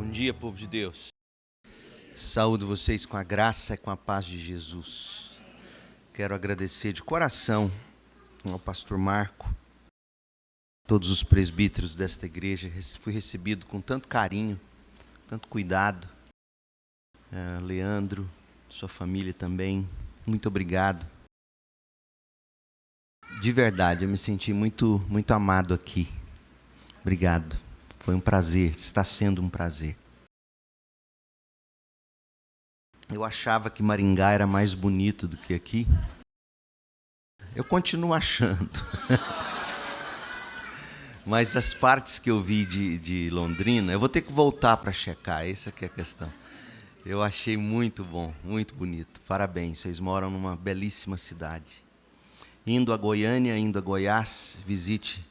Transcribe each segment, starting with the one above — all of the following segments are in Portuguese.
Bom dia, povo de Deus. Saúdo vocês com a graça e com a paz de Jesus. Quero agradecer de coração ao pastor Marco, todos os presbíteros desta igreja. Fui recebido com tanto carinho, tanto cuidado. Leandro, sua família também, muito obrigado. De verdade, eu me senti muito amado aqui. Obrigado. Foi um prazer, está sendo um prazer. Eu achava que Maringá era mais bonito do que aqui. Eu continuo achando. Mas as partes que eu vi de Londrina, eu vou ter que voltar para checar, essa que é a questão. Eu achei muito bom, muito bonito. Parabéns, vocês moram numa belíssima cidade. Indo a Goiânia, indo a Goiás, visite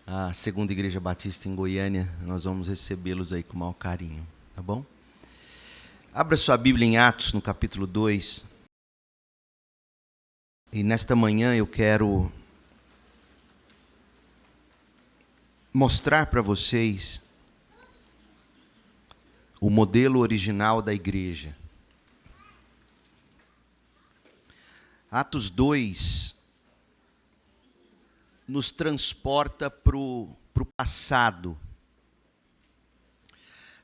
a Segunda Igreja Batista em Goiânia. Nós vamos recebê-los aí com o maior carinho, tá bom? Abra sua Bíblia em Atos, no capítulo 2. E nesta manhã eu quero mostrar para vocês o modelo original da igreja. Atos 2 nos transporta para o passado.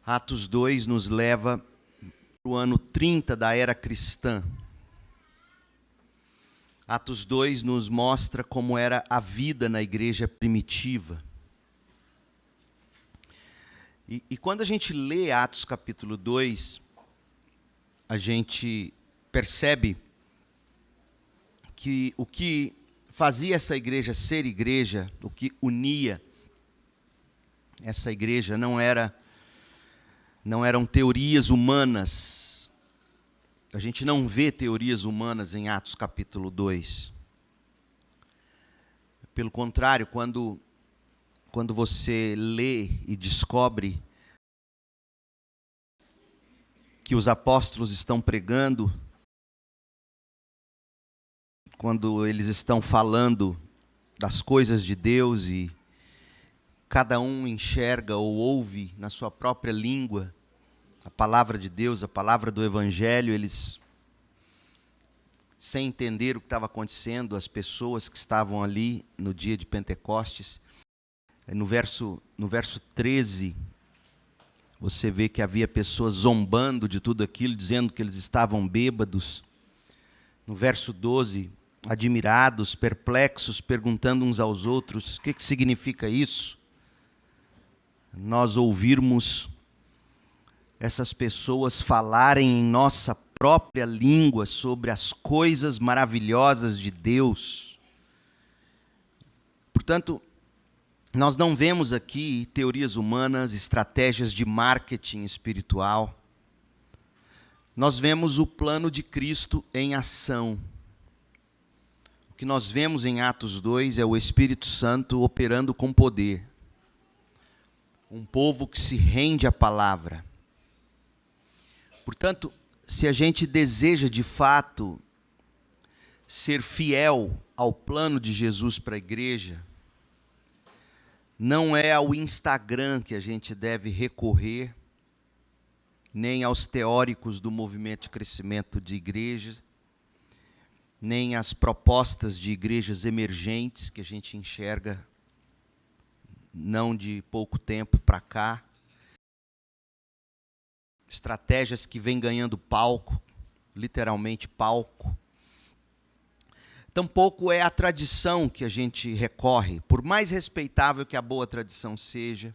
Atos 2 nos leva para o ano 30 da era cristã. Atos 2 nos mostra como era a vida na igreja primitiva. E quando a gente lê Atos capítulo 2, a gente percebe que o que fazia essa igreja ser igreja, o que unia essa igreja não eram teorias humanas. A gente não vê teorias humanas em Atos capítulo 2. Pelo contrário, quando você lê e descobre que os apóstolos estão pregando, quando eles estão falando das coisas de Deus e cada um enxerga ou ouve na sua própria língua a palavra de Deus, a palavra do Evangelho, eles, sem entender o que estava acontecendo, as pessoas que estavam ali no dia de Pentecostes, no verso 13, você vê que havia pessoas zombando de tudo aquilo, dizendo que eles estavam bêbados. No verso 12, admirados, perplexos, perguntando uns aos outros, o que significa isso? Nós ouvirmos essas pessoas falarem em nossa própria língua sobre as coisas maravilhosas de Deus. Portanto, nós não vemos aqui teorias humanas, estratégias de marketing espiritual. Nós vemos o plano de Cristo em ação. O que nós vemos em Atos 2 é o Espírito Santo operando com poder. Um povo que se rende à palavra. Portanto, se a gente deseja de fato ser fiel ao plano de Jesus para a igreja, não é ao Instagram que a gente deve recorrer, nem aos teóricos do movimento de crescimento de igrejas, nem às propostas de igrejas emergentes que a gente enxerga não de pouco tempo para cá. Estratégias que vêm ganhando palco, literalmente palco. Tampouco é a tradição que a gente recorre. Por mais respeitável que a boa tradição seja,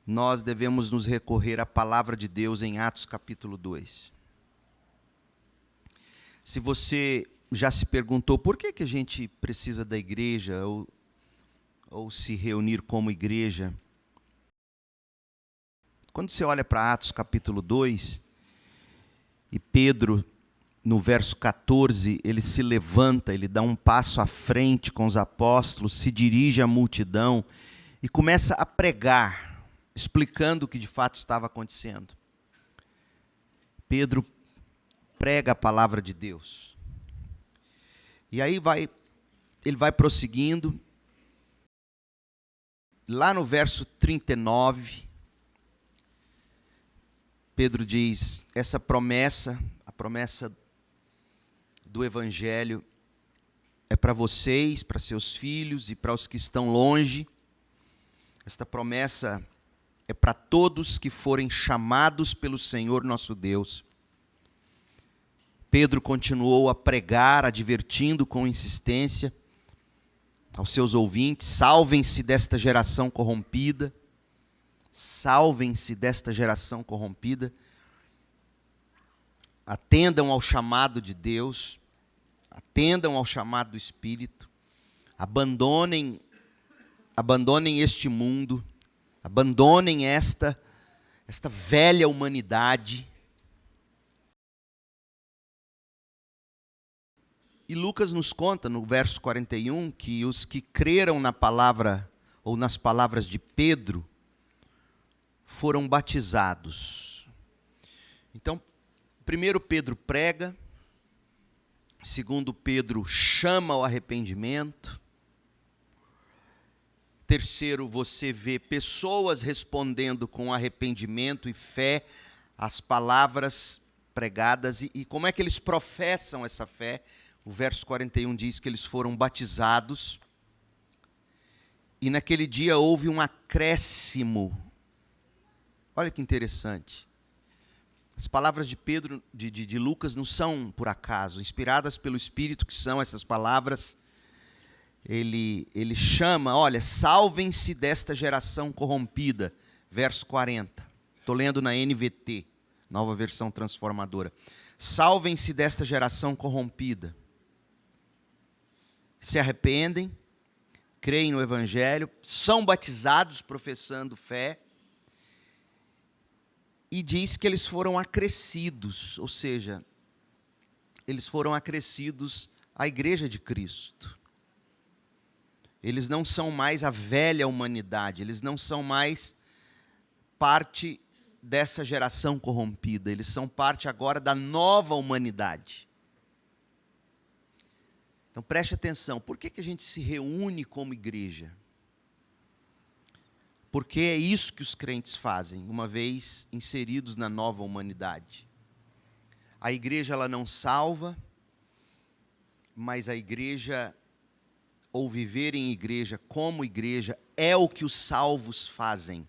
nós devemos nos recorrer à palavra de Deus em Atos capítulo 2. Se você já se perguntou por que a gente precisa da igreja ou se reunir como igreja, quando você olha para Atos capítulo 2, e Pedro, no verso 14, ele se levanta, ele dá um passo à frente com os apóstolos, se dirige à multidão e começa a pregar, explicando o que de fato estava acontecendo. Pedro prega a palavra de Deus. E aí ele vai prosseguindo. Lá no verso 39, Pedro diz, essa promessa, a promessa do Evangelho, é para vocês, para seus filhos e para os que estão longe. Esta promessa é para todos que forem chamados pelo Senhor nosso Deus. Pedro continuou a pregar, advertindo com insistência aos seus ouvintes: salvem-se desta geração corrompida, salvem-se desta geração corrompida, atendam ao chamado de Deus, atendam ao chamado do Espírito, abandonem este mundo, abandonem esta velha humanidade. E Lucas nos conta, no verso 41, que os que creram na palavra, ou nas palavras de Pedro, foram batizados. Então, primeiro Pedro prega, segundo Pedro chama ao arrependimento, terceiro, você vê pessoas respondendo com arrependimento e fé às palavras pregadas. E como é que eles professam essa fé? O verso 41 diz que eles foram batizados, e naquele dia houve um acréscimo. Olha que interessante. As palavras de Pedro, de Lucas, não são por acaso, inspiradas pelo Espírito, que são essas palavras. Ele chama, olha, salvem-se desta geração corrompida, verso 40. Estou lendo na NVT, nova versão transformadora. Salvem-se desta geração corrompida. Se arrependem, creem no Evangelho, são batizados professando fé, e diz que eles foram acrescidos, ou seja, eles foram acrescidos à Igreja de Cristo. Eles não são mais a velha humanidade, eles não são mais parte dessa geração corrompida, eles são parte agora da nova humanidade. Então preste atenção, por que a gente se reúne como igreja? Porque é isso que os crentes fazem, uma vez inseridos na nova humanidade. A igreja, ela não salva, mas a igreja, ou viver em igreja como igreja, é o que os salvos fazem.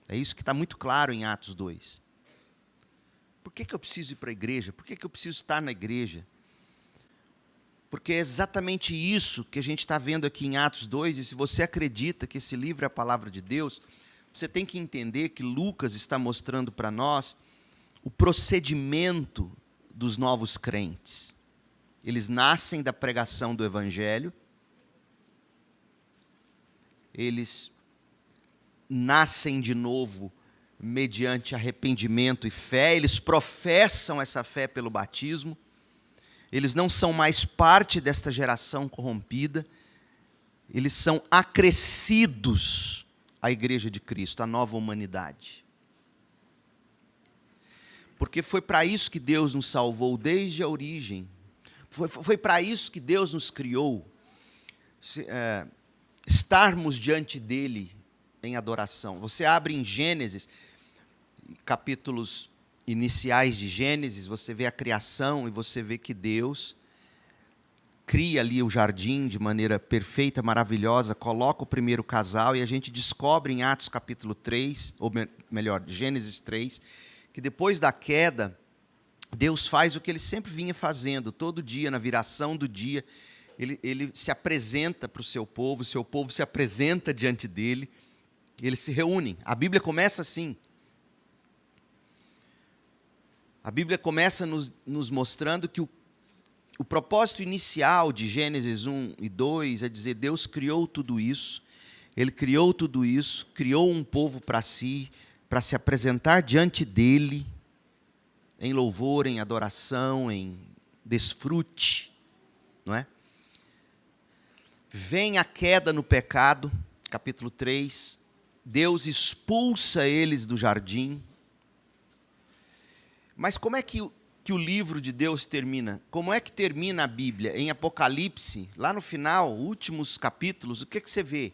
É isso que está muito claro em Atos 2. Por que eu preciso ir para a igreja? Por que eu preciso estar na igreja? Porque é exatamente isso que a gente está vendo aqui em Atos 2, e se você acredita que esse livro é a palavra de Deus, você tem que entender que Lucas está mostrando para nós o procedimento dos novos crentes. Eles nascem da pregação do Evangelho, eles nascem de novo mediante arrependimento e fé, eles professam essa fé pelo batismo, eles não são mais parte desta geração corrompida, eles são acrescidos à Igreja de Cristo, à nova humanidade. Porque foi para isso que Deus nos salvou desde a origem, foi para isso que Deus nos criou, estarmos diante dEle em adoração. Você abre em Gênesis, capítulos iniciais de Gênesis, você vê a criação e você vê que Deus cria ali o jardim de maneira perfeita, maravilhosa, coloca o primeiro casal, e a gente descobre em Atos capítulo 3, ou melhor, Gênesis 3, que depois da queda, Deus faz o que Ele sempre vinha fazendo, todo dia, na viração do dia, Ele se apresenta para o seu povo se apresenta diante dEle, e eles se reúnem. A Bíblia começa assim. A Bíblia começa nos mostrando que o propósito inicial de Gênesis 1 e 2 é dizer, Deus criou tudo isso, Ele criou tudo isso, criou um povo para si, para se apresentar diante dEle, em louvor, em adoração, em desfrute, não é? Vem a queda no pecado, capítulo 3, Deus expulsa eles do jardim. Mas como é que o livro de Deus termina? Como é que termina a Bíblia? Em Apocalipse, lá no final, últimos capítulos, o que você vê?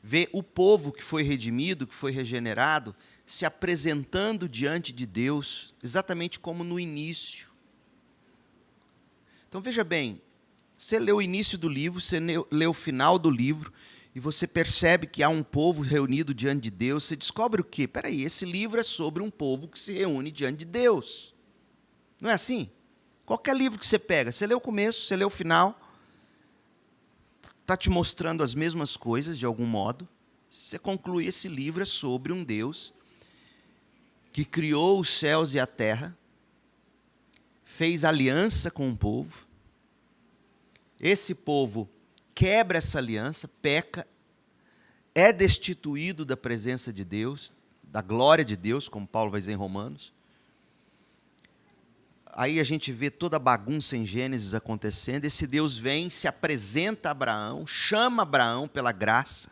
Vê o povo que foi redimido, que foi regenerado, se apresentando diante de Deus, exatamente como no início. Então veja bem, você lê o início do livro, você lê o final do livro, e você percebe que há um povo reunido diante de Deus, você descobre o quê? Espera aí, esse livro é sobre um povo que se reúne diante de Deus. Não é assim? Qualquer livro que você pega, você lê o começo, você lê o final, está te mostrando as mesmas coisas, de algum modo. Você conclui, esse livro é sobre um Deus que criou os céus e a terra, fez aliança com o povo. Esse povo quebra essa aliança, peca, é destituído da presença de Deus, da glória de Deus, como Paulo vai dizer em Romanos. Aí a gente vê toda a bagunça em Gênesis acontecendo. Esse Deus vem, se apresenta a Abraão, chama Abraão pela graça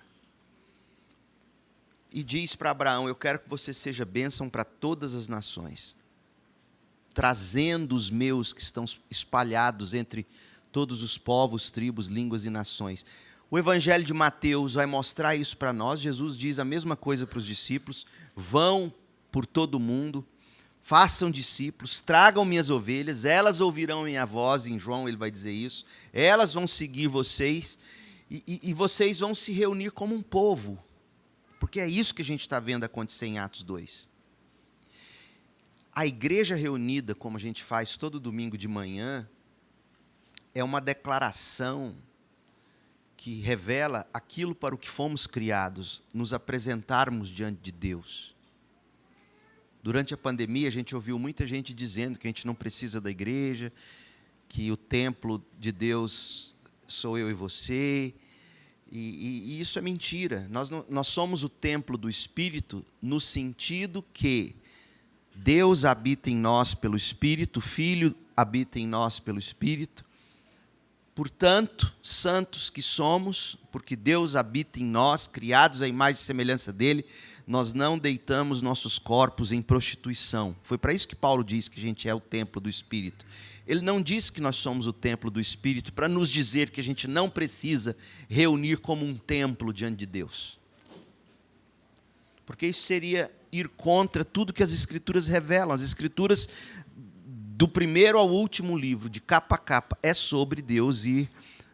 e diz para Abraão: eu quero que você seja bênção para todas as nações, trazendo os meus que estão espalhados entre todos os povos, tribos, línguas e nações. O Evangelho de Mateus vai mostrar isso para nós. Jesus diz a mesma coisa para os discípulos: vão por todo o mundo, façam discípulos, tragam minhas ovelhas, elas ouvirão minha voz. Em João ele vai dizer isso. Elas vão seguir vocês e vocês vão se reunir como um povo, porque é isso que a gente está vendo acontecer em Atos 2. A igreja reunida, como a gente faz todo domingo de manhã, é uma declaração que revela aquilo para o que fomos criados, nos apresentarmos diante de Deus. Durante a pandemia, a gente ouviu muita gente dizendo que a gente não precisa da igreja, que o templo de Deus sou eu e você, e isso é mentira. Nós somos o templo do Espírito, no sentido que Deus habita em nós pelo Espírito, o Filho habita em nós pelo Espírito. Portanto, santos que somos, porque Deus habita em nós, criados à imagem e semelhança dele, nós não deitamos nossos corpos em prostituição. Foi para isso que Paulo diz que a gente é o templo do Espírito. Ele não diz que nós somos o templo do Espírito para nos dizer que a gente não precisa reunir como um templo diante de Deus. Porque isso seria ir contra tudo que as Escrituras revelam. As Escrituras, do primeiro ao último livro, de capa a capa, é sobre Deus ir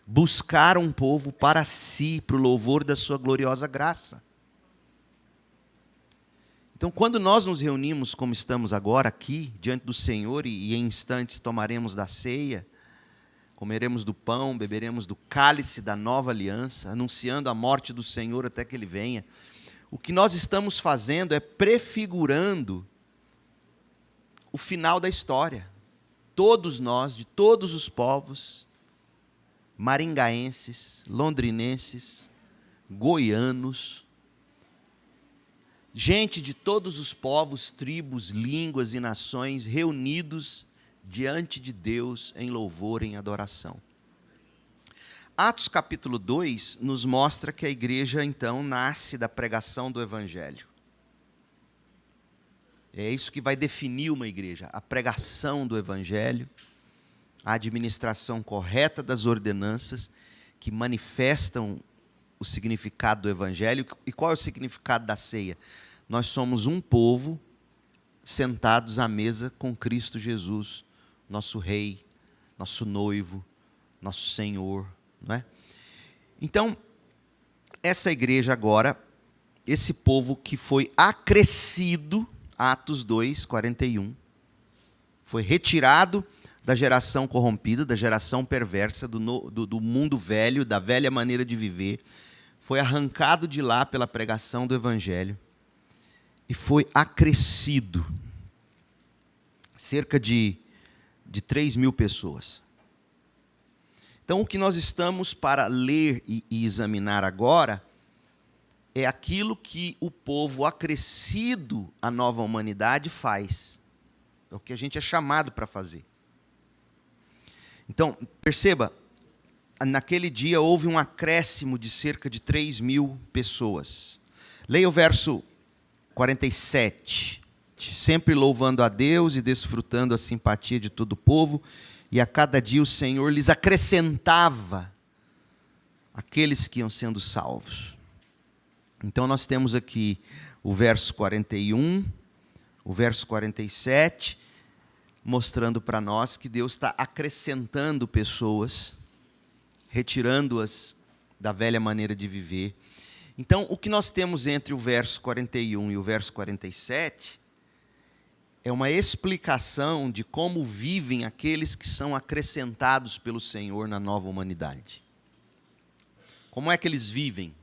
buscar um povo para si, para o louvor da sua gloriosa graça. Então, quando nós nos reunimos como estamos agora aqui, diante do Senhor, e em instantes tomaremos da ceia, comeremos do pão, beberemos do cálice da nova aliança, anunciando a morte do Senhor até que Ele venha, o que nós estamos fazendo é prefigurando o final da história. Todos nós, de todos os povos, maringaenses, londrinenses, goianos, gente de todos os povos, tribos, línguas e nações reunidos diante de Deus em louvor, em adoração. Atos capítulo 2 nos mostra que a igreja então nasce da pregação do Evangelho. É isso que vai definir uma igreja: a pregação do Evangelho, a administração correta das ordenanças que manifestam o significado do Evangelho. E qual é o significado da ceia? Nós somos um povo sentados à mesa com Cristo Jesus, nosso Rei, nosso noivo, nosso Senhor, não é? Então, essa igreja agora, esse povo que foi acrescido, Atos 2, 41, foi retirado da geração corrompida, da geração perversa, do mundo velho, da velha maneira de viver, foi arrancado de lá pela pregação do Evangelho e foi acrescido. Cerca de 3.000 pessoas. Então, o que nós estamos para ler e examinar agora é aquilo que o povo acrescido à nova humanidade faz. É o que a gente é chamado para fazer. Então, perceba, naquele dia houve um acréscimo de cerca de 3.000 pessoas. Leia o verso 47. Sempre louvando a Deus e desfrutando a simpatia de todo o povo, e a cada dia o Senhor lhes acrescentava aqueles que iam sendo salvos. Então nós temos aqui o verso 41, o verso 47, mostrando para nós que Deus está acrescentando pessoas, retirando-as da velha maneira de viver. Então, o que nós temos entre o verso 41 e o verso 47 é uma explicação de como vivem aqueles que são acrescentados pelo Senhor na nova humanidade. Como é que eles vivem?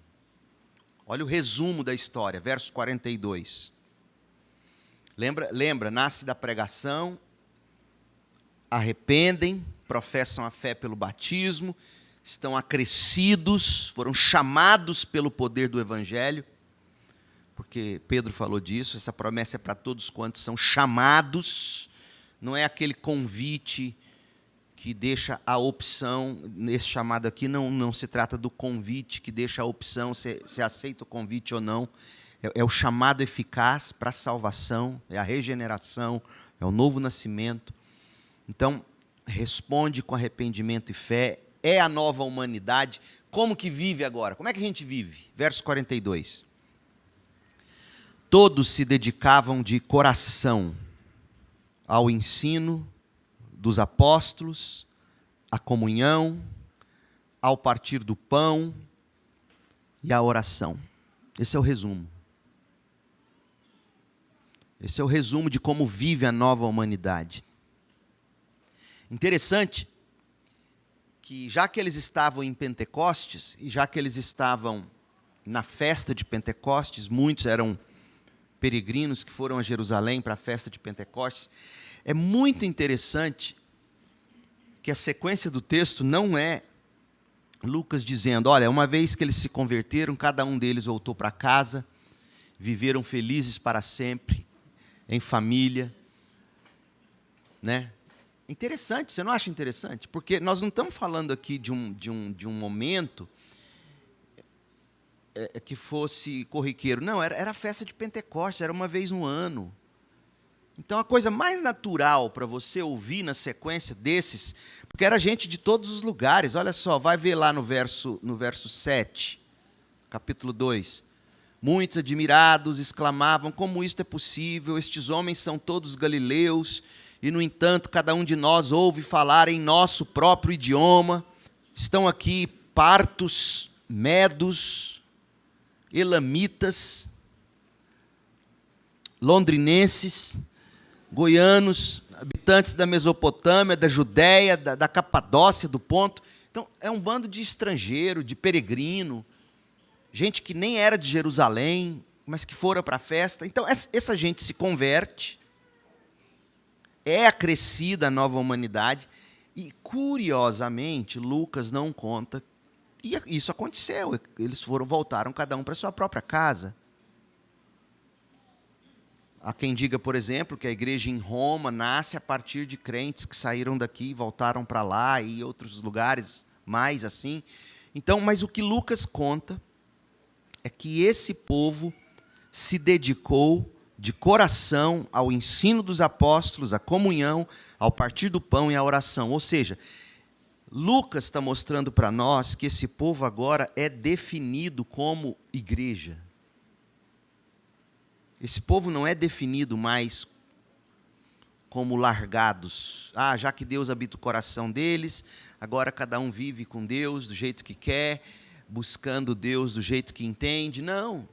Olha o resumo da história, verso 42. Lembra, nasce da pregação, arrependem, professam a fé pelo batismo, estão acrescidos, foram chamados pelo poder do Evangelho, porque Pedro falou disso, essa promessa é para todos quantos são chamados, não é aquele convite que deixa a opção, nesse chamado aqui não se trata do convite que deixa a opção, se aceita o convite ou não, é o chamado eficaz para a salvação, é a regeneração, é o novo nascimento. Então, responde com arrependimento e fé, é a nova humanidade. Como que vive agora? Como é que a gente vive? Verso 42. Todos se dedicavam de coração ao ensino dos apóstolos, à comunhão, ao partir do pão e à oração. Esse é o resumo. Esse é o resumo de como vive a nova humanidade. Interessante que já que eles estavam em Pentecostes, e já que eles estavam na festa de Pentecostes, muitos eram peregrinos que foram a Jerusalém para a festa de Pentecostes, é muito interessante que a sequência do texto não é Lucas dizendo, olha, uma vez que eles se converteram, cada um deles voltou para casa, viveram felizes para sempre, em família, né? Interessante, você não acha interessante? Porque nós não estamos falando aqui de um momento que fosse corriqueiro. Não, era a festa de Pentecostes, era uma vez no ano. Então, a coisa mais natural para você ouvir na sequência desses, porque era gente de todos os lugares, olha só, vai ver lá no verso 7, capítulo 2. Muitos admirados exclamavam, como isto é possível? Estes homens são todos galileus, e, no entanto, cada um de nós ouve falar em nosso próprio idioma. Estão aqui partos, medos, elamitas, londrinenses, goianos, habitantes da Mesopotâmia, da Judéia, da Capadócia, do Ponto. Então, é um bando de estrangeiro, de peregrino, gente que nem era de Jerusalém, mas que fora para a festa. Então, essa gente se converte, é acrescida a nova humanidade, e, curiosamente, Lucas não conta, e isso aconteceu, eles voltaram cada um para a sua própria casa. Há quem diga, por exemplo, que a igreja em Roma nasce a partir de crentes que saíram daqui e voltaram para lá, e outros lugares mais assim. Então, mas o que Lucas conta é que esse povo se dedicou de coração ao ensino dos apóstolos, à comunhão, ao partir do pão e à oração. Ou seja, Lucas está mostrando para nós que esse povo agora é definido como igreja. Esse povo não é definido mais como largados. Já que Deus habita o coração deles, agora cada um vive com Deus do jeito que quer, buscando Deus do jeito que entende. Não.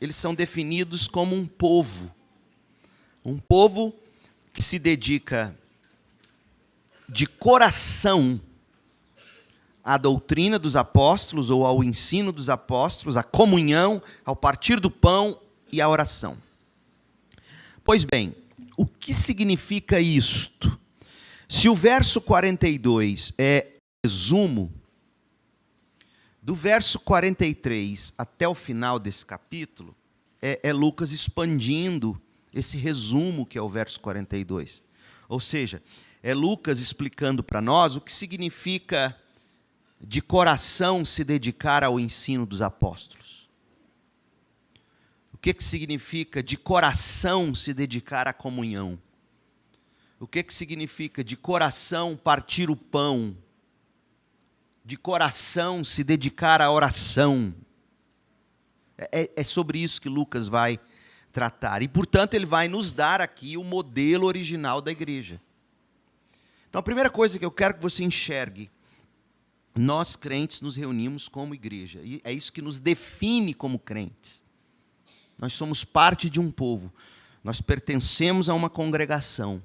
Eles são definidos como um povo que se dedica de coração à doutrina dos apóstolos ou ao ensino dos apóstolos, à comunhão, ao partir do pão e à oração. Pois bem, o que significa isto? Se o verso 42 é resumo, do verso 43 até o final desse capítulo, é Lucas expandindo esse resumo que é o verso 42. Ou seja, é Lucas explicando para nós o que significa de coração se dedicar ao ensino dos apóstolos. O que significa de coração se dedicar à comunhão? O que significa de coração partir o pão? De coração se dedicar à oração? É sobre isso que Lucas vai tratar. E, portanto, ele vai nos dar aqui o modelo original da igreja. Então, a primeira coisa que eu quero que você enxergue, nós crentes nos reunimos como igreja. E é isso que nos define como crentes. Nós somos parte de um povo. Nós pertencemos a uma congregação.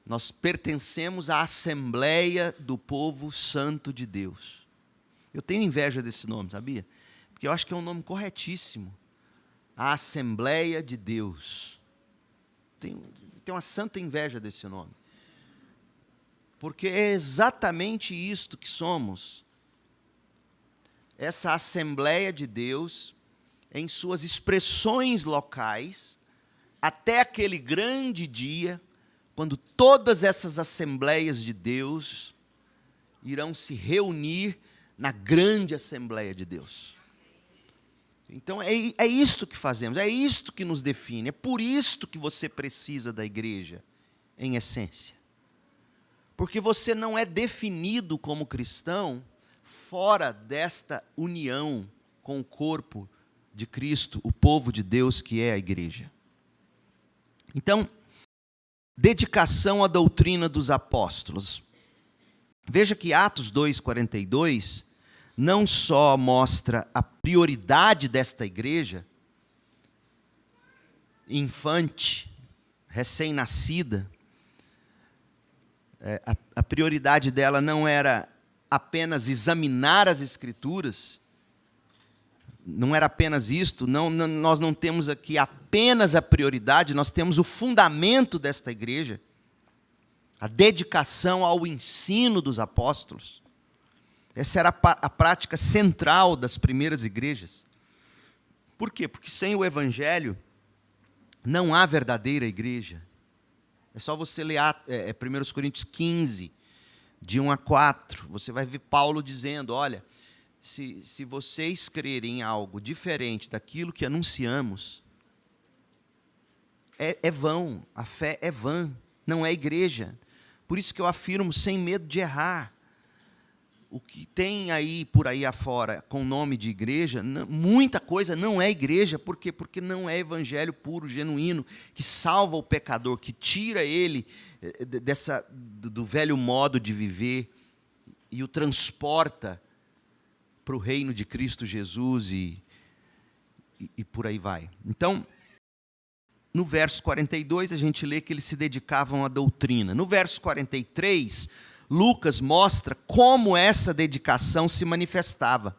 Nós pertencemos à Assembleia do Povo Santo de Deus. Eu tenho inveja desse nome, sabia? Porque eu acho que é um nome corretíssimo. A Assembleia de Deus. Tenho uma santa inveja desse nome. Porque é exatamente isto que somos. Essa Assembleia de Deus, em suas expressões locais, até aquele grande dia, quando todas essas Assembleias de Deus irão se reunir na grande Assembleia de Deus. Então, é isto que fazemos, é isto que nos define, é por isto que você precisa da igreja, em essência. Porque você não é definido como cristão fora desta união com o corpo de Cristo, o povo de Deus que é a igreja. Então, dedicação à doutrina dos apóstolos. Veja que Atos 2,42 não só mostra a prioridade desta igreja, infante, recém-nascida, a prioridade dela não era apenas examinar as Escrituras, não era apenas isto, nós não temos aqui apenas a prioridade, nós temos o fundamento desta igreja, a dedicação ao ensino dos apóstolos. Essa era a prática central das primeiras igrejas. Por quê? Porque sem o Evangelho não há verdadeira igreja. É só você ler 1 Coríntios 15, de 1 a 4. Você vai ver Paulo dizendo, olha, se vocês crerem em algo diferente daquilo que anunciamos, é vão, a fé é vã, não é igreja. Por isso que eu afirmo sem medo de errar. O que tem aí por aí afora com nome de igreja, muita coisa não é igreja. Por quê? Porque não é evangelho puro, genuíno, que salva o pecador, que tira ele do velho modo de viver e o transporta para o reino de Cristo Jesus e por aí vai. Então, no verso 42, a gente lê que eles se dedicavam à doutrina. No verso 43, Lucas mostra como essa dedicação se manifestava.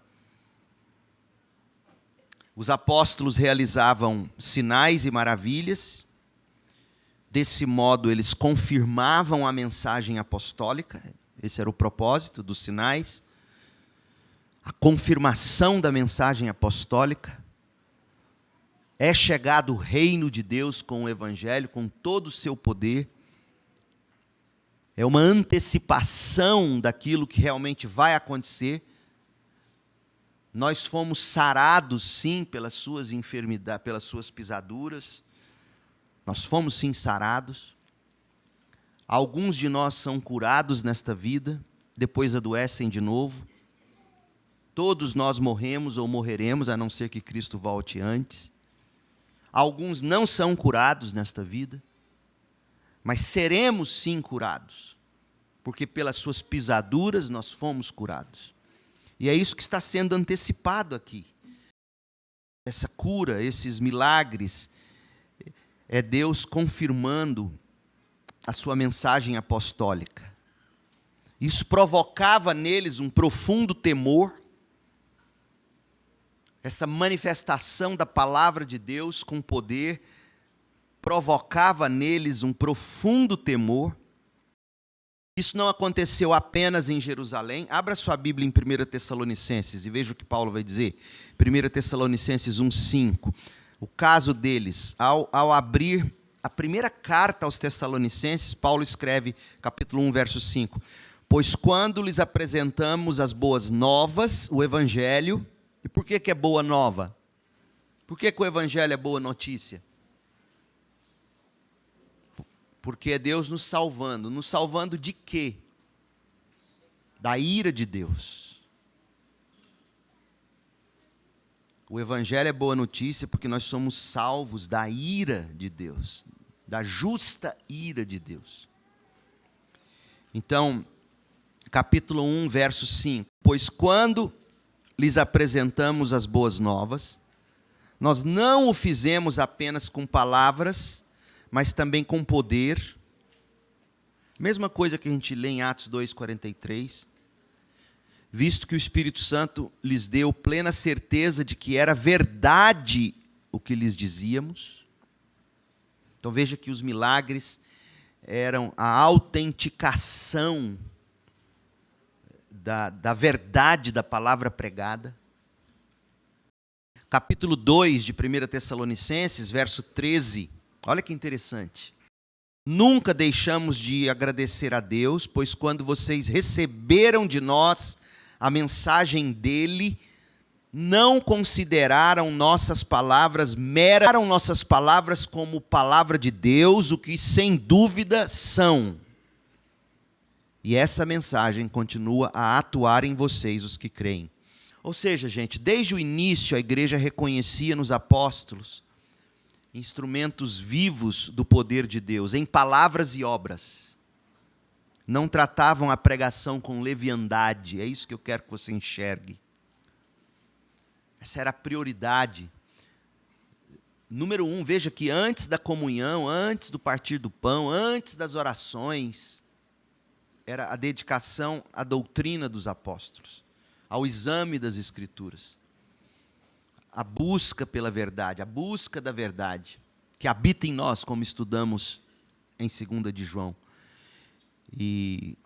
Os apóstolos realizavam sinais e maravilhas. Desse modo, eles confirmavam a mensagem apostólica. Esse era o propósito dos sinais. A confirmação da mensagem apostólica. É chegado o reino de Deus com o Evangelho, com todo o seu poder. É uma antecipação daquilo que realmente vai acontecer. Nós fomos sarados, sim, pelas suas enfermidades, pelas suas pisaduras. Nós fomos, sim, sarados. Alguns de nós são curados nesta vida, depois adoecem de novo. Todos nós morremos ou morreremos, a não ser que Cristo volte antes. Alguns não são curados nesta vida, mas seremos sim curados, porque pelas suas pisaduras nós fomos curados. E é isso que está sendo antecipado aqui. Essa cura, esses milagres, é Deus confirmando a sua mensagem apostólica. Isso provocava neles um profundo temor. Essa manifestação da palavra de Deus com poder provocava neles um profundo temor. Isso não aconteceu apenas em Jerusalém. Abra sua Bíblia em 1 Tessalonicenses e veja o que Paulo vai dizer. 1 Tessalonicenses 1,5. O caso deles, ao abrir a primeira carta aos Tessalonicenses, Paulo escreve, capítulo 1, verso 5. Pois quando lhes apresentamos as boas novas, o Evangelho. E por que é boa nova? Por que o Evangelho é boa notícia? Porque é Deus nos salvando. Nos salvando de quê? Da ira de Deus. O Evangelho é boa notícia porque nós somos salvos da ira de Deus, da justa ira de Deus. Então, capítulo 1, verso 5. Pois quando lhes apresentamos as boas novas, nós não o fizemos apenas com palavras, mas também com poder. Mesma coisa que a gente lê em Atos 2,43. Visto que o Espírito Santo lhes deu plena certeza de que era verdade o que lhes dizíamos. Então veja que os milagres eram a autenticação da verdade da palavra pregada. Capítulo 2 de 1 Tessalonicenses, verso 13. Olha que interessante. Nunca deixamos de agradecer a Deus, pois quando vocês receberam de nós a mensagem dele, não consideraram nossas palavras como palavra de Deus, o que sem dúvida são. E essa mensagem continua a atuar em vocês, os que creem. Ou seja, gente, desde o início a igreja reconhecia nos apóstolos instrumentos vivos do poder de Deus, em palavras e obras. Não tratavam a pregação com leviandade. É isso que eu quero que você enxergue. Essa era a prioridade. Número 1, veja que antes da comunhão, antes do partir do pão, antes das orações, era a dedicação à doutrina dos apóstolos, ao exame das Escrituras, a busca pela verdade, a busca da verdade, que habita em nós, como estudamos em 2 de João. E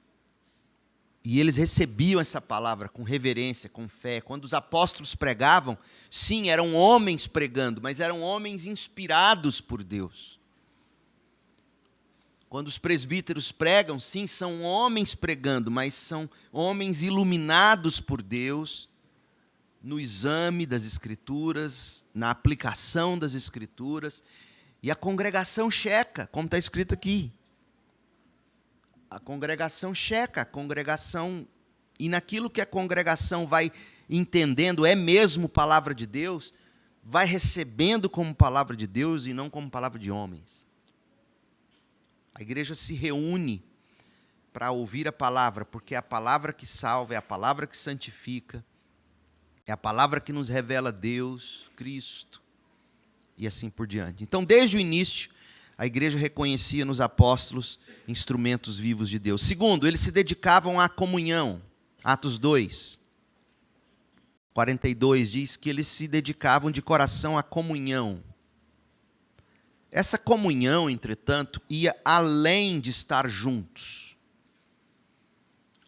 eles recebiam essa palavra com reverência, com fé. Quando os apóstolos pregavam, sim, eram homens pregando, mas eram homens inspirados por Deus. Quando os presbíteros pregam, sim, são homens pregando, mas são homens iluminados por Deus, no exame das Escrituras, na aplicação das Escrituras. E a congregação checa, como está escrito aqui. A congregação checa, a congregação, e naquilo que a congregação vai entendendo é mesmo palavra de Deus, vai recebendo como palavra de Deus e não como palavra de homens. A igreja se reúne para ouvir a palavra, porque é a palavra que salva, é a palavra que santifica, é a palavra que nos revela Deus, Cristo, e assim por diante. Então, desde o início, a igreja reconhecia nos apóstolos instrumentos vivos de Deus. Segundo, eles se dedicavam à comunhão. Atos 2, 42 diz que eles se dedicavam de coração à comunhão. Essa comunhão, entretanto, ia além de estar juntos,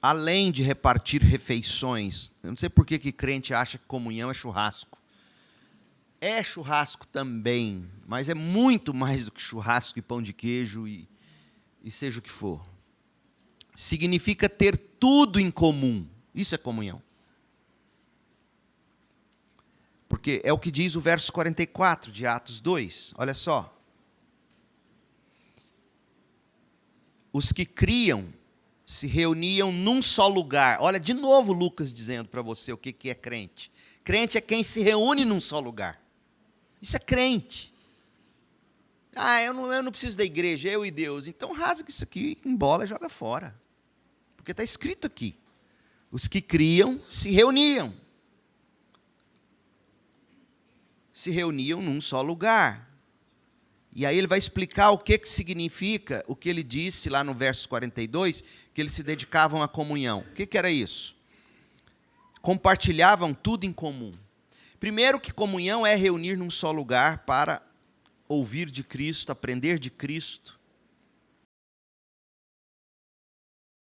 além de repartir refeições. Eu não sei por que crente acha que comunhão é churrasco. É churrasco também, mas é muito mais do que churrasco e pão de queijo e seja o que for. Significa ter tudo em comum. Isso é comunhão. Porque é o que diz o verso 44 de Atos 2. Olha só. Os que criam se reuniam num só lugar. Olha, de novo Lucas dizendo para você o que é crente. Crente é quem se reúne num só lugar. Isso é crente. Eu não preciso da igreja, eu e Deus. Então rasga isso aqui, embola e joga fora. Porque está escrito aqui. Os que criam se reuniam. Se reuniam num só lugar. E aí ele vai explicar o que significa o que ele disse lá no verso 42, que eles se dedicavam à comunhão. O que era isso? Compartilhavam tudo em comum. Primeiro que comunhão é reunir num só lugar para ouvir de Cristo, aprender de Cristo,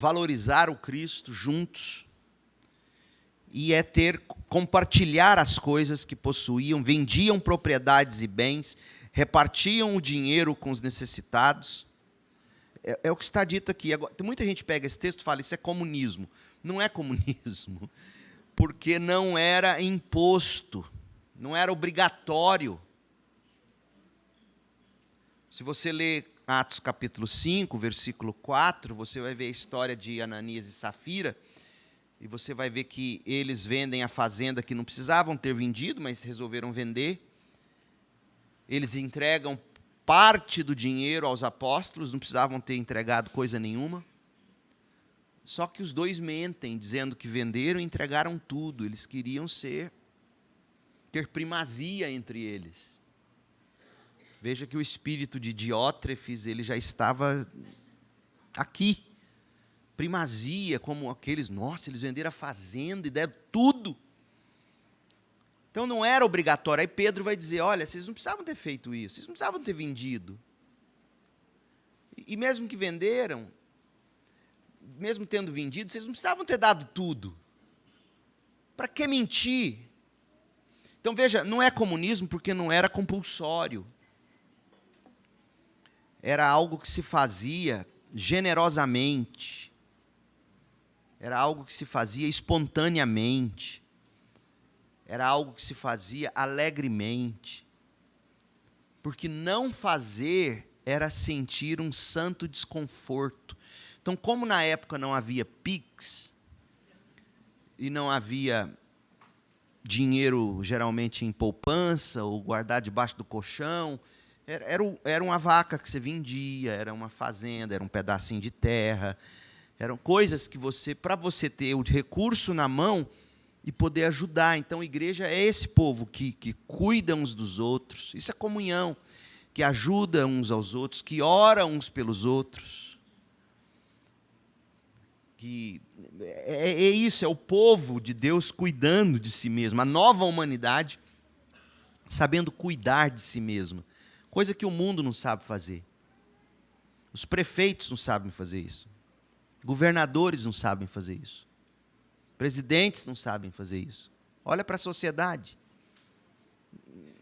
valorizar o Cristo juntos, e é compartilhar as coisas que possuíam, vendiam propriedades e bens, repartiam o dinheiro com os necessitados. É o que está dito aqui. Agora, muita gente pega esse texto e fala, isso é comunismo. Não é comunismo, porque não era imposto, não era obrigatório. Se você ler Atos capítulo 5, versículo 4, você vai ver a história de Ananias e Safira. E você vai ver que eles vendem a fazenda que não precisavam ter vendido, mas resolveram vender. Eles entregam parte do dinheiro aos apóstolos, não precisavam ter entregado coisa nenhuma. Só que os dois mentem, dizendo que venderam e entregaram tudo. Eles queriam ter primazia entre eles. Veja que o espírito de Diótrefes, ele já estava aqui. Primazia, como aqueles, nossa, eles venderam a fazenda e deram tudo. Então não era obrigatório. Aí Pedro vai dizer, olha, vocês não precisavam ter feito isso, vocês não precisavam ter vendido. E mesmo que venderam, mesmo tendo vendido, vocês não precisavam ter dado tudo. Para que mentir? Então veja, não é comunismo porque não era compulsório. Era algo que se fazia generosamente. Era algo que se fazia espontaneamente. Era algo que se fazia alegremente. Porque não fazer era sentir um santo desconforto. Então, como na época não havia Pix, e não havia dinheiro geralmente em poupança, ou guardar debaixo do colchão, era uma vaca que você vendia, era uma fazenda, era um pedacinho de terra, eram coisas que para você ter o recurso na mão e poder ajudar. Então, a igreja é esse povo que cuida uns dos outros, isso é comunhão, que ajuda uns aos outros, que ora uns pelos outros. Que é isso, é o povo de Deus cuidando de si mesmo, a nova humanidade sabendo cuidar de si mesma, coisa que o mundo não sabe fazer. Os prefeitos não sabem fazer isso, governadores não sabem fazer isso, presidentes não sabem fazer isso. Olha para a sociedade,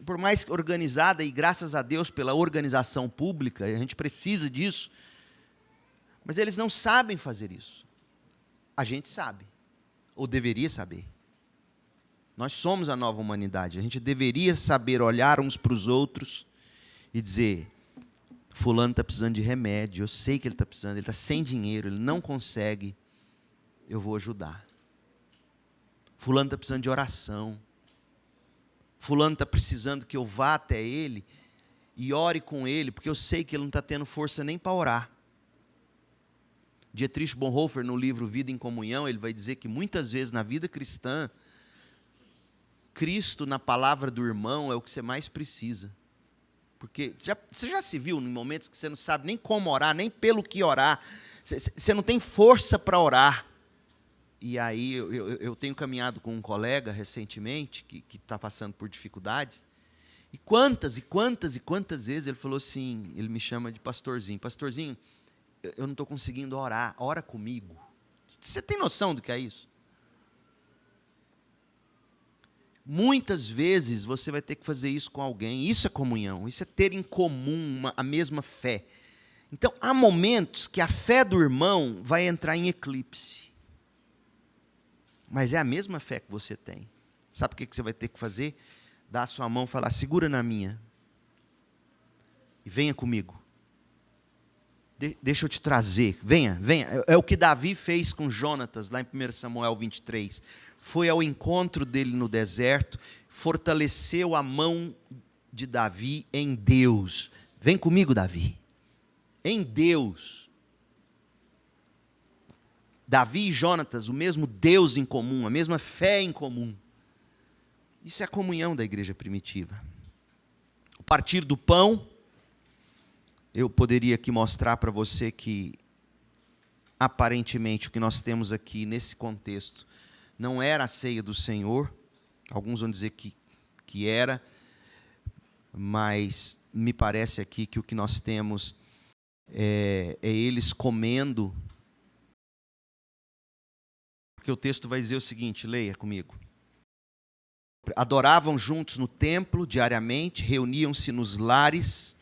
por mais organizada, e graças a Deus pela organização pública, a gente precisa disso, mas eles não sabem fazer isso. A gente sabe, ou deveria saber. Nós somos a nova humanidade. A gente deveria saber olhar uns para os outros e dizer, fulano está precisando de remédio, eu sei que ele está precisando, ele está sem dinheiro, ele não consegue, eu vou ajudar. Fulano está precisando de oração. Fulano está precisando que eu vá até ele e ore com ele, porque eu sei que ele não está tendo força nem para orar. Dietrich Bonhoeffer, no livro Vida em Comunhão, ele vai dizer que muitas vezes na vida cristã, Cristo na palavra do irmão é o que você mais precisa. Porque você já se viu em momentos que você não sabe nem como orar, nem pelo que orar, você não tem força para orar. E aí eu tenho caminhado com um colega recentemente, que está passando por dificuldades, e quantas vezes ele falou assim, ele me chama de pastorzinho, pastorzinho, eu não estou conseguindo orar, ora comigo. Você tem noção do que é isso? Muitas vezes você vai ter que fazer isso com alguém, isso é comunhão, isso é ter em comum a mesma fé. Então, há momentos que a fé do irmão vai entrar em eclipse, mas é a mesma fé que você tem. Sabe o que você vai ter que fazer? Dar a sua mão e falar, segura na minha, e venha comigo. Deixa eu te trazer, venha. É o que Davi fez com Jonatas, lá em 1 Samuel 23. Foi ao encontro dele no deserto, fortaleceu a mão de Davi em Deus. Vem comigo, Davi. Em Deus. Davi e Jonatas, o mesmo Deus em comum, a mesma fé em comum. Isso é a comunhão da igreja primitiva. O partir do pão, eu poderia aqui mostrar para você que, aparentemente, o que nós temos aqui nesse contexto não era a ceia do Senhor. Alguns vão dizer que era, mas me parece aqui que o que nós temos é eles comendo. Porque o texto vai dizer o seguinte, leia comigo. Adoravam juntos no templo diariamente, reuniam-se nos lares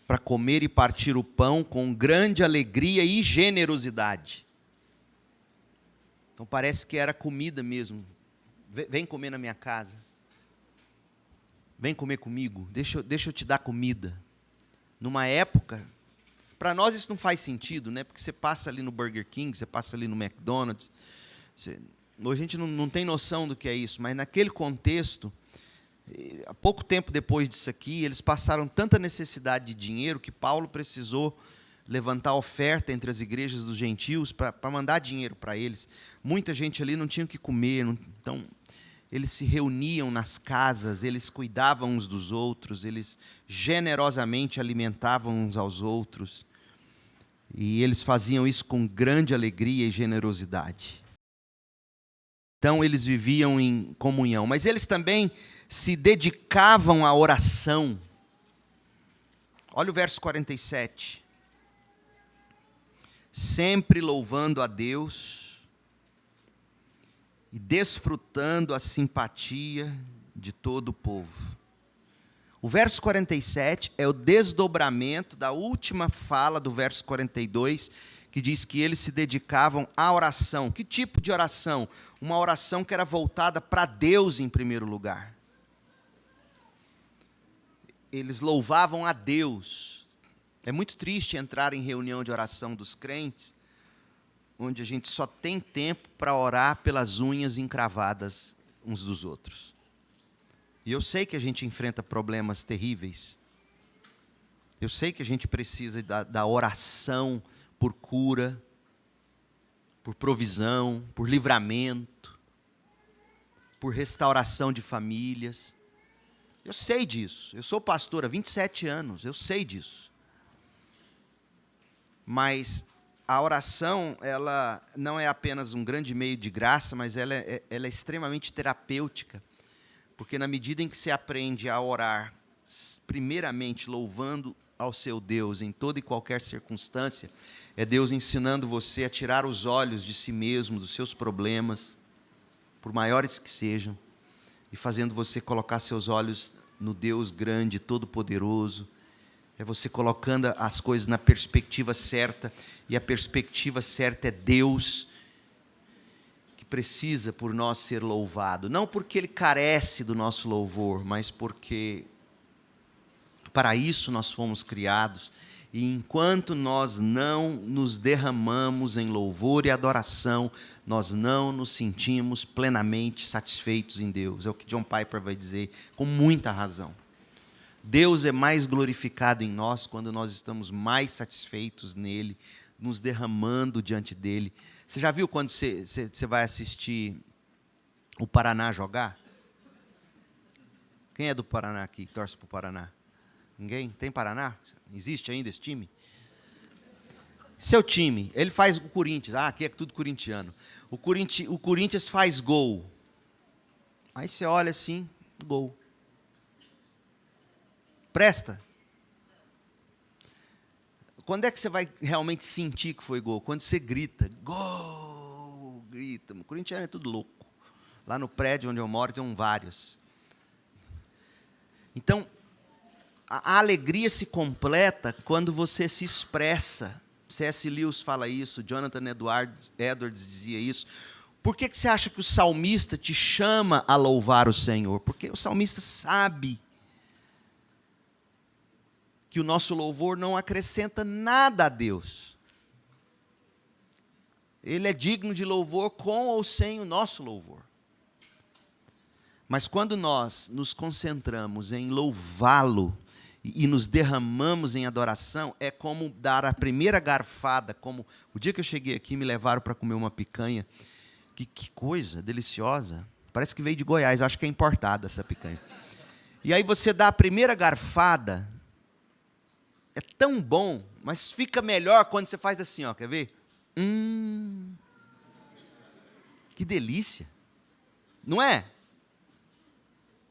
para comer e partir o pão com grande alegria e generosidade. Então parece que era comida mesmo. Vem comer na minha casa. Vem comer comigo. Deixa eu te dar comida. Numa época, para nós isso não faz sentido, né? Porque você passa ali no Burger King, você passa ali no McDonald's, A gente não tem noção do que é isso, mas naquele contexto, há pouco tempo depois disso aqui, eles passaram tanta necessidade de dinheiro que Paulo precisou levantar oferta entre as igrejas dos gentios para mandar dinheiro para eles. Muita gente ali não tinha o que comer, então eles se reuniam nas casas, eles cuidavam uns dos outros, eles generosamente alimentavam uns aos outros. E eles faziam isso com grande alegria e generosidade. Então eles viviam em comunhão, mas eles também se dedicavam à oração. Olha o verso 47. Sempre louvando a Deus e desfrutando a simpatia de todo o povo. O verso 47 é o desdobramento da última fala do verso 42, que diz que eles se dedicavam à oração. Que tipo de oração? Uma oração que era voltada para Deus em primeiro lugar. Eles louvavam a Deus. É muito triste entrar em reunião de oração dos crentes, onde a gente só tem tempo para orar pelas unhas encravadas uns dos outros. E eu sei que a gente enfrenta problemas terríveis. Eu sei que a gente precisa da oração por cura, por provisão, por livramento, por restauração de famílias. Eu sei disso. Eu sou pastor há 27 anos, eu sei disso. Mas a oração, ela não é apenas um grande meio de graça, mas ela é extremamente terapêutica. Porque na medida em que você aprende a orar, primeiramente louvando ao seu Deus em toda e qualquer circunstância, é Deus ensinando você a tirar os olhos de si mesmo, dos seus problemas, por maiores que sejam, e fazendo você colocar seus olhos no Deus grande, todo-poderoso. É você colocando as coisas na perspectiva certa, e a perspectiva certa é Deus, precisa por nós ser louvado, não porque Ele carece do nosso louvor, mas porque para isso nós fomos criados, e enquanto nós não nos derramamos em louvor e adoração, nós não nos sentimos plenamente satisfeitos em Deus. É o que John Piper vai dizer, com muita razão. Deus é mais glorificado em nós quando nós estamos mais satisfeitos nele, nos derramando diante dele. Você já viu quando você vai assistir o Paraná jogar? Quem é do Paraná aqui, que torce para o Paraná? Ninguém? Tem Paraná? Existe ainda esse time? Seu time, ele faz o Corinthians. Aqui é tudo corintiano. O Corinthians faz gol. Aí você olha assim, gol. Presta? Quando é que você vai realmente sentir que foi gol? Quando você grita, gol, grita. O corintiano é tudo louco. Lá no prédio onde eu moro tem vários. Então, a alegria se completa quando você se expressa. C.S. Lewis fala isso, Jonathan Edwards dizia isso. Por que você acha que o salmista te chama a louvar o Senhor? Porque o salmista sabe que o nosso louvor não acrescenta nada a Deus. Ele é digno de louvor com ou sem o nosso louvor. Mas quando nós nos concentramos em louvá-lo e nos derramamos em adoração, é como dar a primeira garfada, como o dia que eu cheguei aqui me levaram para comer uma picanha. Que coisa deliciosa. Parece que veio de Goiás, acho que é importada essa picanha. E aí você dá a primeira garfada, é tão bom, mas fica melhor quando você faz assim, ó, quer ver? Que delícia. Não é?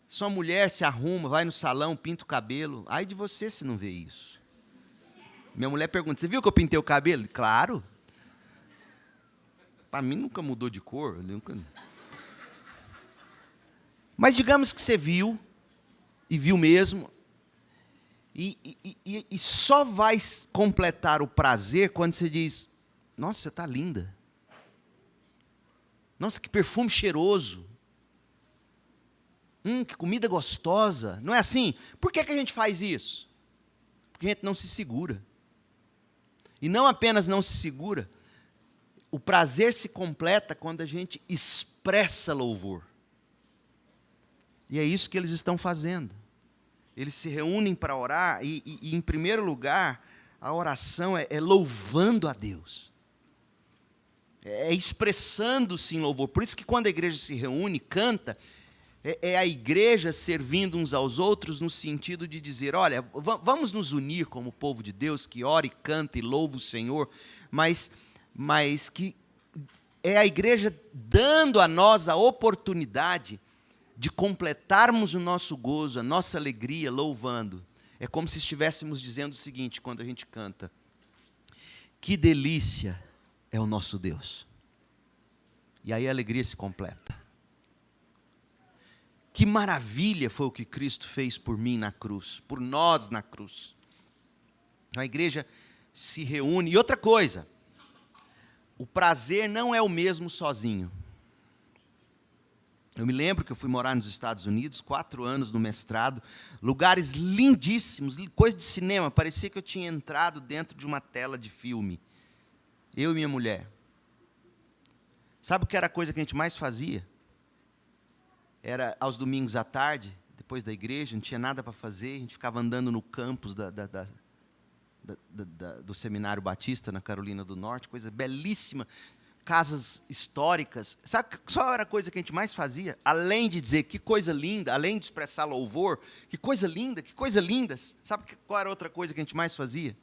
Sua mulher se arruma, vai no salão, pinta o cabelo. Ai de você se não vê isso. Minha mulher pergunta, você viu que eu pintei o cabelo? Claro. Para mim nunca mudou de cor. Nunca... Mas digamos que você viu, e viu mesmo, e só vai completar o prazer quando você diz, nossa, você está linda. Nossa, que perfume cheiroso. Que comida gostosa. Não é assim? Por que a gente faz isso? Porque a gente não se segura. E não apenas não se segura, o prazer se completa quando a gente expressa louvor. E é isso que eles estão fazendo. Eles se reúnem para orar e, em primeiro lugar, a oração é louvando a Deus. É expressando-se em louvor. Por isso que quando a igreja se reúne, canta, é a igreja servindo uns aos outros no sentido de dizer, olha, vamos nos unir como povo de Deus, que ora e canta e louva o Senhor, mas que é a igreja dando a nós a oportunidade de completarmos o nosso gozo, a nossa alegria, louvando. É como se estivéssemos dizendo o seguinte, quando a gente canta, que delícia é o nosso Deus. E aí a alegria se completa. Que maravilha foi o que Cristo fez por mim na cruz, por nós na cruz. A igreja se reúne. E outra coisa, o prazer não é o mesmo sozinho. Eu me lembro que eu fui morar nos Estados Unidos, 4 anos no mestrado, lugares lindíssimos, coisa de cinema, parecia que eu tinha entrado dentro de uma tela de filme. Eu e minha mulher. Sabe o que era a coisa que a gente mais fazia? Era aos domingos à tarde, depois da igreja, não tinha nada para fazer, a gente ficava andando no campus do Seminário Batista, na Carolina do Norte, coisa belíssima, casas históricas. Sabe qual era a coisa que a gente mais fazia? Além de dizer que coisa linda, além de expressar louvor, que coisa linda, que coisa lindas. Sabe qual era outra coisa que a gente mais fazia?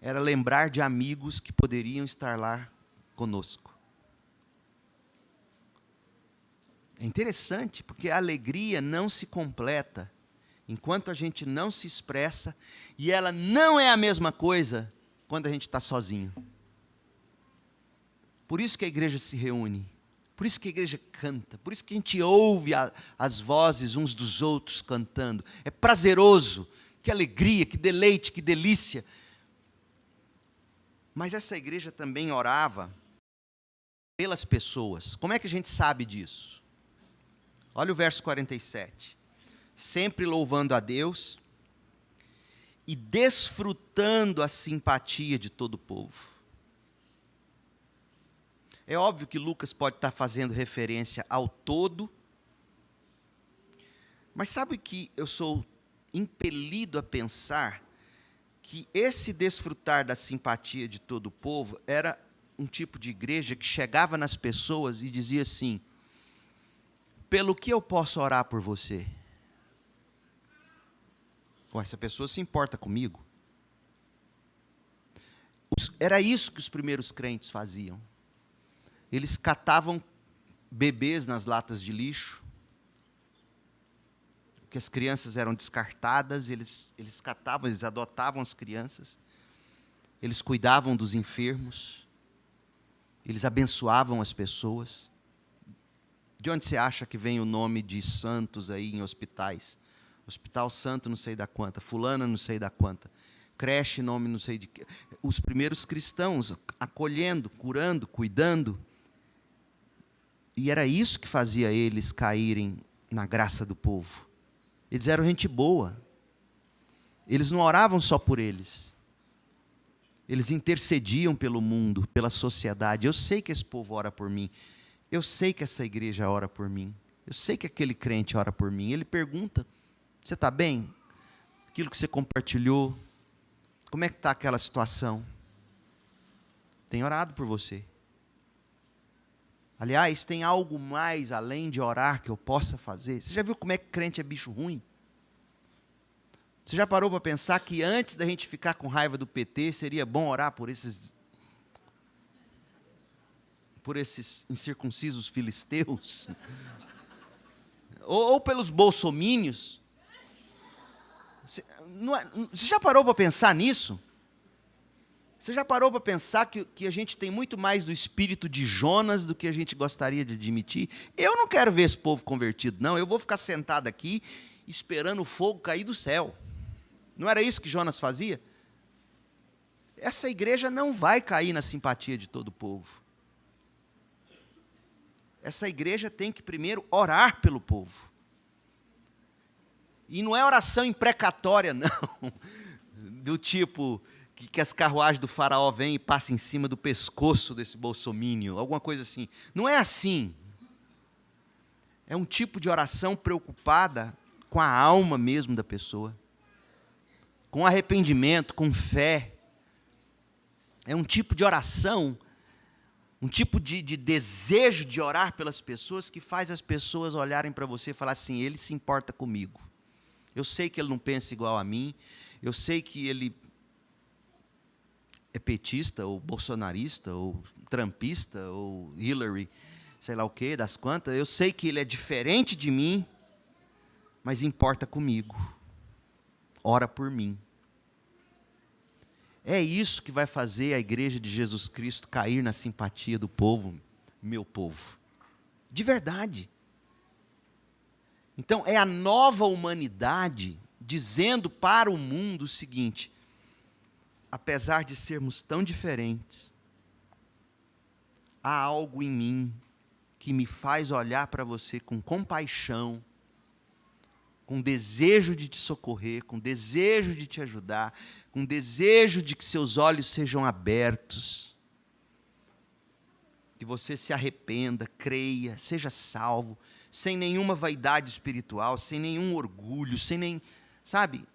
Era lembrar de amigos que poderiam estar lá conosco. É interessante, porque a alegria não se completa enquanto a gente não se expressa, e ela não é a mesma coisa quando a gente está sozinho. Por isso que a igreja se reúne, por isso que a igreja canta, por isso que a gente ouve as vozes uns dos outros cantando. É prazeroso, que alegria, que deleite, que delícia. Mas essa igreja também orava pelas pessoas. Como é que a gente sabe disso? Olha o verso 47. Sempre louvando a Deus e desfrutando a simpatia de todo o povo. É óbvio que Lucas pode estar fazendo referência ao todo, mas sabe que eu sou impelido a pensar que esse desfrutar da simpatia de todo o povo era um tipo de igreja que chegava nas pessoas e dizia assim, pelo que eu posso orar por você? Essa pessoa se importa comigo. Era isso que os primeiros crentes faziam. Eles catavam bebês nas latas de lixo, porque as crianças eram descartadas, eles catavam, eles adotavam as crianças, eles cuidavam dos enfermos, eles abençoavam as pessoas. De onde você acha que vem o nome de santos aí em hospitais? Hospital Santo não sei da quanta, fulana não sei da quanta, creche nome não sei de que. Os primeiros cristãos acolhendo, curando, cuidando. E era isso que fazia eles caírem na graça do povo. Eles eram gente boa. Eles não oravam só por eles. Eles intercediam pelo mundo, pela sociedade. Eu sei que esse povo ora por mim. Eu sei que essa igreja ora por mim. Eu sei que aquele crente ora por mim. Ele pergunta, você está bem? Aquilo que você compartilhou, como é que está aquela situação? Tem orado por você. Aliás, tem algo mais além de orar que eu possa fazer? Você já viu como é que crente é bicho ruim? Você já parou para pensar que antes da gente ficar com raiva do PT, seria bom orar por esses incircuncisos filisteus? ou pelos bolsomínios? Você já parou para pensar nisso? Você já parou para pensar que a gente tem muito mais do espírito de Jonas do que a gente gostaria de admitir? Eu não quero ver esse povo convertido, não. Eu vou ficar sentado aqui esperando o fogo cair do céu. Não era isso que Jonas fazia? Essa igreja não vai cair na simpatia de todo o povo. Essa igreja tem que primeiro orar pelo povo. E não é oração imprecatória, não. Do tipo, que as carruagens do faraó vêm e passam em cima do pescoço desse bolsomínio, alguma coisa assim. Não é assim. É um tipo de oração preocupada com a alma mesmo da pessoa, com arrependimento, com fé. É um tipo de oração, um tipo de desejo de orar pelas pessoas que faz as pessoas olharem para você e falar assim: ele se importa comigo. Eu sei que ele não pensa igual a mim, eu sei que ele é petista, ou bolsonarista, ou trumpista, ou Hillary, sei lá o quê, das quantas. Eu sei que ele é diferente de mim, mas importa comigo. Ora por mim. É isso que vai fazer a igreja de Jesus Cristo cair na simpatia do povo, meu povo. De verdade. Então, é a nova humanidade dizendo para o mundo o seguinte: apesar de sermos tão diferentes, há algo em mim que me faz olhar para você com compaixão, com desejo de te socorrer, com desejo de te ajudar, com desejo de que seus olhos sejam abertos, que você se arrependa, creia, seja salvo, sem nenhuma vaidade espiritual, sem nenhum orgulho, sem nem, sabe,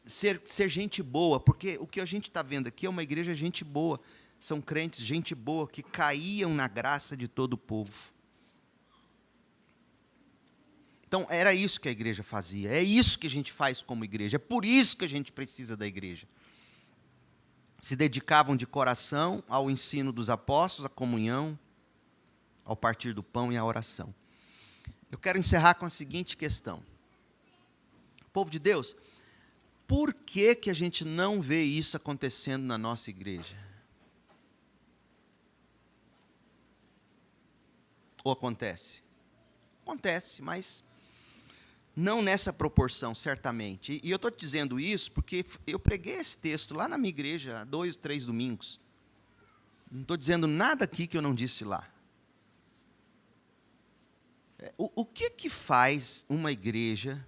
ser gente boa, porque o que a gente está vendo aqui é uma igreja gente boa, são crentes, gente boa, que caíam na graça de todo o povo. Então, era isso que a igreja fazia, é isso que a gente faz como igreja, é por isso que a gente precisa da igreja. Se dedicavam de coração ao ensino dos apóstolos, à comunhão, ao partir do pão e à oração. Eu quero encerrar com a seguinte questão. Povo de Deus, por que a gente não vê isso acontecendo na nossa igreja? Ou acontece? Acontece, mas não nessa proporção, certamente. E eu estou te dizendo isso porque eu preguei esse texto lá na minha igreja há 2, 3 domingos. Não estou dizendo nada aqui que eu não disse lá. O que faz uma igreja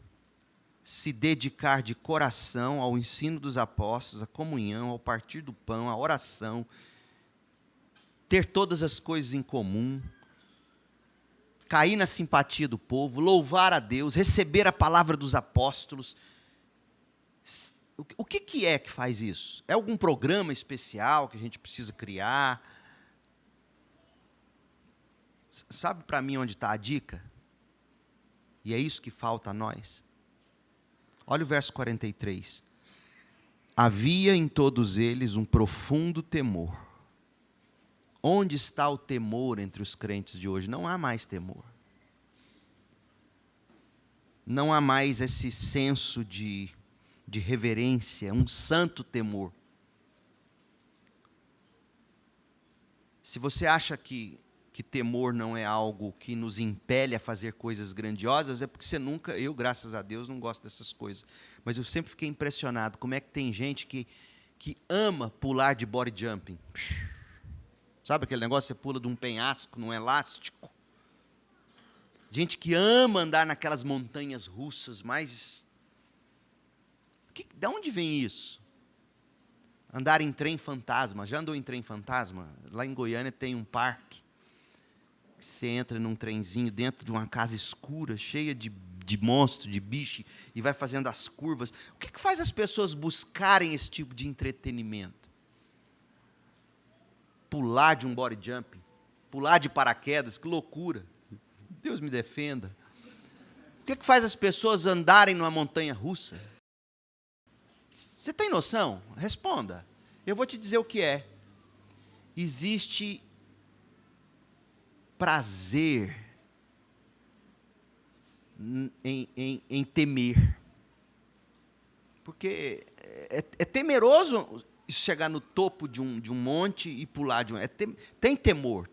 se dedicar de coração ao ensino dos apóstolos, à comunhão, ao partir do pão, à oração, ter todas as coisas em comum, cair na simpatia do povo, louvar a Deus, receber a palavra dos apóstolos? O que é que faz isso? É algum programa especial que a gente precisa criar? Sabe para mim onde está a dica? E é isso que falta a nós. Olha o verso 43. Havia em todos eles um profundo temor. Onde está o temor entre os crentes de hoje? Não há mais temor. Não há mais esse senso de reverência, um santo temor. Se você acha que temor não é algo que nos impele a fazer coisas grandiosas, é porque você nunca, eu, graças a Deus, não gosto dessas coisas. Mas eu sempre fiquei impressionado como é que tem gente que ama pular de body jumping. Sabe aquele negócio, você pula de um penhasco, num elástico? Gente que ama andar naquelas montanhas russas, mas de onde vem isso? Andar em trem fantasma. Já andou em trem fantasma? Lá em Goiânia tem um parque. Você entra num trenzinho dentro de uma casa escura, cheia de monstros, de bicho, e vai fazendo as curvas. O que faz as pessoas buscarem esse tipo de entretenimento? Pular de um body jumping, pular de paraquedas, que loucura. Deus me defenda. O que faz as pessoas andarem numa montanha russa? Você tem noção? Responda. Eu vou te dizer o que é. Existe prazer em temer. Porque é temeroso chegar no topo de um monte e pular de um... tem temor.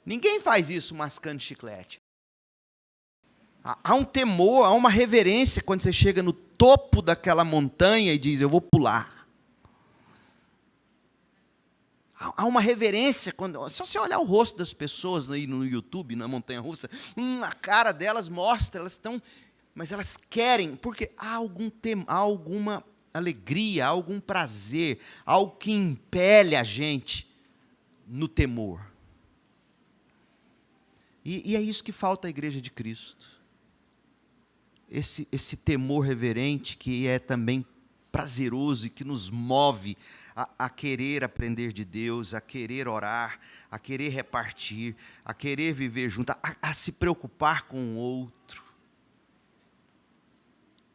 Ninguém faz isso mascando chiclete. Há um temor, há uma reverência quando você chega no topo daquela montanha e diz: eu vou pular. Há uma reverência, só você olhar o rosto das pessoas aí no YouTube, na montanha-russa, a cara delas mostra, elas estão, mas elas querem, porque há alguma alegria, há algum prazer, algo que impele a gente no temor. E é isso que falta à Igreja de Cristo. Esse temor reverente que é também prazeroso e que nos move a querer aprender de Deus, a querer orar, a querer repartir, a querer viver junto, a se preocupar com o outro.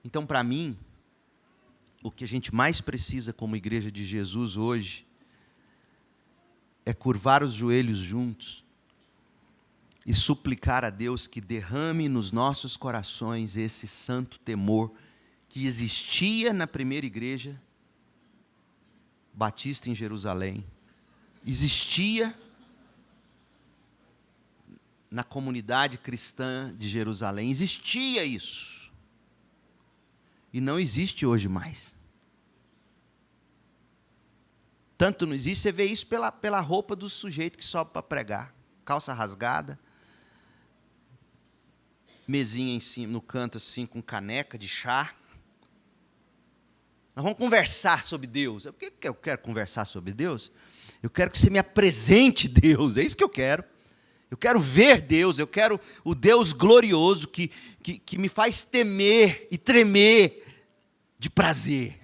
Então, para mim, o que a gente mais precisa como Igreja de Jesus hoje é curvar os joelhos juntos e suplicar a Deus que derrame nos nossos corações esse santo temor que existia na primeira igreja batista em Jerusalém, existia na comunidade cristã de Jerusalém, existia isso, e não existe hoje mais. Tanto não existe, você vê isso pela roupa do sujeito que sobe para pregar, calça rasgada, mesinha em cima, no canto assim, com caneca de chá. Nós vamos conversar sobre Deus. O que eu quero conversar sobre Deus? Eu quero que você me apresente Deus, é isso que eu quero. Eu quero ver Deus, eu quero o Deus glorioso que me faz temer e tremer de prazer.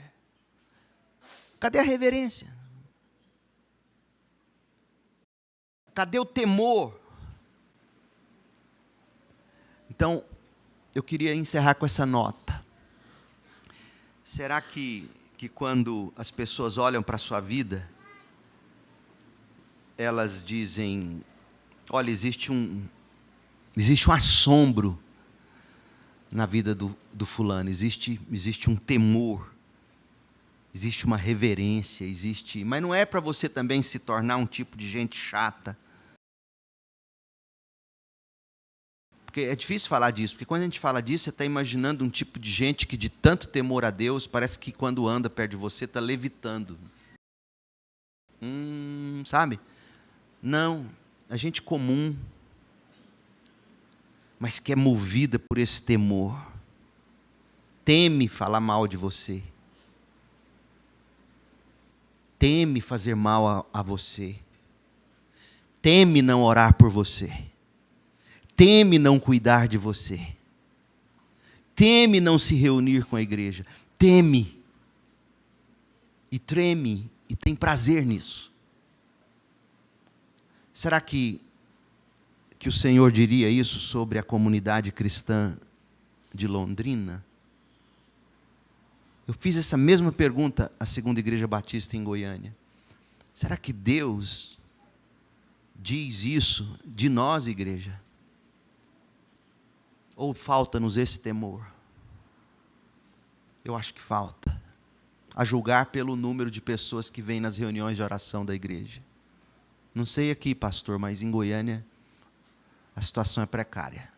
Cadê a reverência? Cadê o temor? Então, eu queria encerrar com essa nota. Será que quando as pessoas olham para a sua vida, elas dizem, olha, existe um assombro na vida do fulano, existe um temor, existe uma reverência, mas não é para você também se tornar um tipo de gente chata. Porque é difícil falar disso, porque quando a gente fala disso, você está imaginando um tipo de gente que de tanto temor a Deus, parece que quando anda perto de você está levitando. Sabe? Não, a gente comum, mas que é movida por esse temor. Teme falar mal de você. Teme fazer mal a você. Teme não orar por você. Teme não cuidar de você. Teme não se reunir com a igreja. Teme. E treme. E tem prazer nisso. Será que o Senhor diria isso sobre a comunidade cristã de Londrina? Eu fiz essa mesma pergunta à Segunda Igreja Batista em Goiânia. Será que Deus diz isso de nós, igreja? Ou falta-nos esse temor? Eu acho que falta. A julgar pelo número de pessoas que vêm nas reuniões de oração da igreja. Não sei aqui, pastor, mas em Goiânia a situação é precária.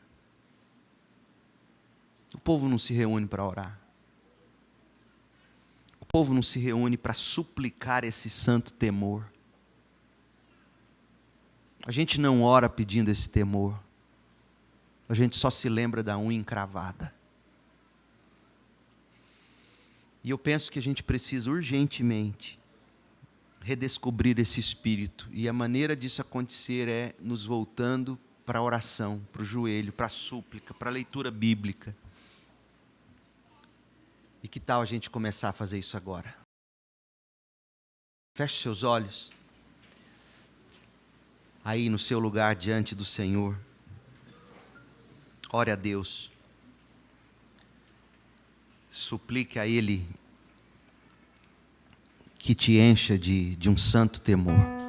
O povo não se reúne para orar. O povo não se reúne para suplicar esse santo temor. A gente não ora pedindo esse temor. A gente só se lembra da unha encravada. E eu penso que a gente precisa urgentemente redescobrir esse espírito. E a maneira disso acontecer é nos voltando para a oração, para o joelho, para a súplica, para a leitura bíblica. E que tal a gente começar a fazer isso agora? Feche seus olhos. Aí no seu lugar diante do Senhor. Ore a Deus. Suplique a Ele que te encha de um santo temor.